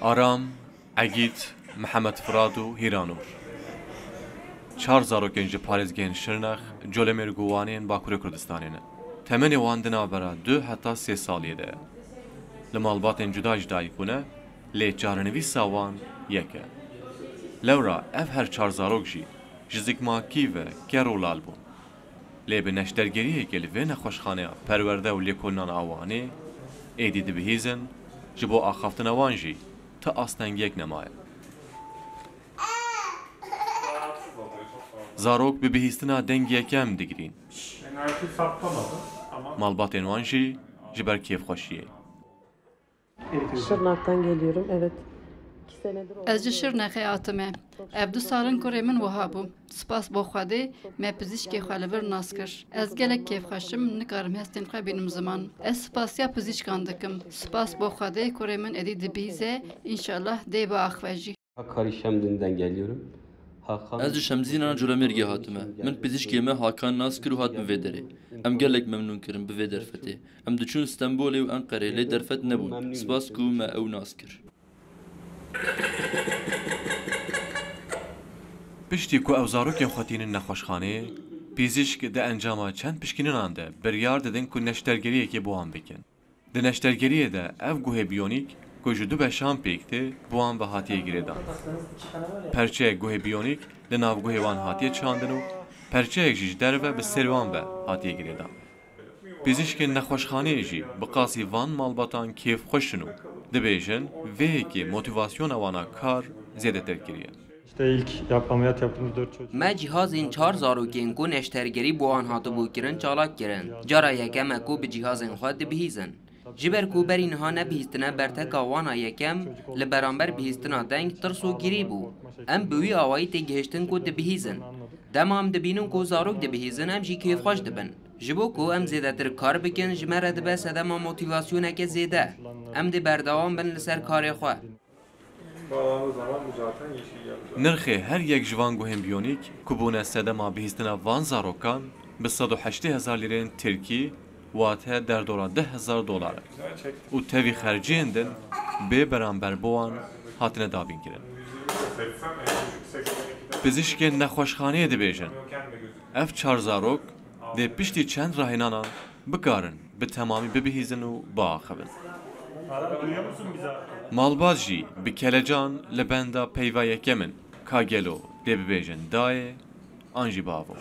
آرام، عگیت، محمد فراد و هیرانور. 4000 جی پارێزگەین شرنەخ جۆلە مێرگووانێن باکوورە کوردستانێنە. تەمەنی وان دنابەرە 2 هەتا 3 ساڵیەدەیە. لە ماڵباتێن جوداش دایکبوونە لێ جارەنەویسا وان یەکە. لەورا ئەف هەر 4000 ژی ji zikmakî ve ker û lal bûn. Lê bi neştergeriyekê li vê nexweşxaneya perwerde û lêkolînan awanê êdî dibihîzin ji bo axaftina wan jî ti astengiyek nemaye. Zarok bi bihîstina dengê yekem digirîn. Malbatên wan jî ji ber kêfxweşiyê. Şırnak'tan geliyorum, evet. 2 senedir oldu. Ez ji Şirnexê hatime. Ev 2 salin kurê min wiha bû. Spas bo Xwedê me pizîşkê xwe li vir nas kir. Ez gelek kêfxweşim, nikarim hestên xwe bînim ziman. Ez spasiya pizîşkan dikim. Spas bo Xwedê kurê min êdî dibihîze, înşallah dê biaxve jî. Hakkari Şemdin'den geliyorum. Ez ji Şemzînana Colemêrgê hatime. Min pizîşkê me Hakan nas kir û hat bi vê derê. Em gelek memnûn kirin bi vê derfetê. Em diçûn Stenbolê û Enqerê lê derfet nebûn. Spas ku me ew nas kir. Piştî ku ew zarokên xwetînin nexweşxaneyê, pîzîşk di encama çend pişkîninan de biryar didin ku neştergeriyekê bi wan bikin. Di neştergeriyê de ev guhê biyonîk ku ji du beşan pêk tê bi wan ve hatiye girêdan. Perçeyek guhê biyonîk li nav guhê wan hatiye çandin û perçeyek jî ji derve bi serê wan ve hatiye girêdan. Pîzîşkên nexweşxaneyê jî bi qasî van malbatan kêfxweşin û dibêjin vêyekê motivasyona wana kar zêdetir kiriye. İşte ilk ameliyat yaptığımız 4 çocuk. Me cihazên 4 zarokên ku neştergerî bo wan hatibû kirin çalak kirin. Cara yekem e ku bi cihazên xwe dibihîzin. Ji ber ku berî niha nebihîstina berteka wana yekem li beramber bihîstina deng tirs û girî bû. Em bi wî awayî tê gihîştin ku dibihîzin. Dema em dibînin ku zarok dibihîzin em jî kêfxweş dibin. Ji bo ku em zêdetir kar bikin ji me re dibe sedema motivasyoneke zêde. Em dê berdewam bin li ser karê xwe. Nirxê her yek ji van guhên biyonîk ku bûne sedema bihîstina van zarokan bi 180,000 lîreyên Tirkî wate derdora 10,000 dolar e. û tevî xerciyên din bê beramber bo wan hatine dabîn kirin. Pizîşkên nexweşxaneyê dibêjin ev 4 zarok dê piştî çend rahênanan bikarin bi temamî bibihîzin û biaxivin. Malbat jî bi kelecan li benda peyva yekemin ka gelo dê bibêjin dayê an jî bavo.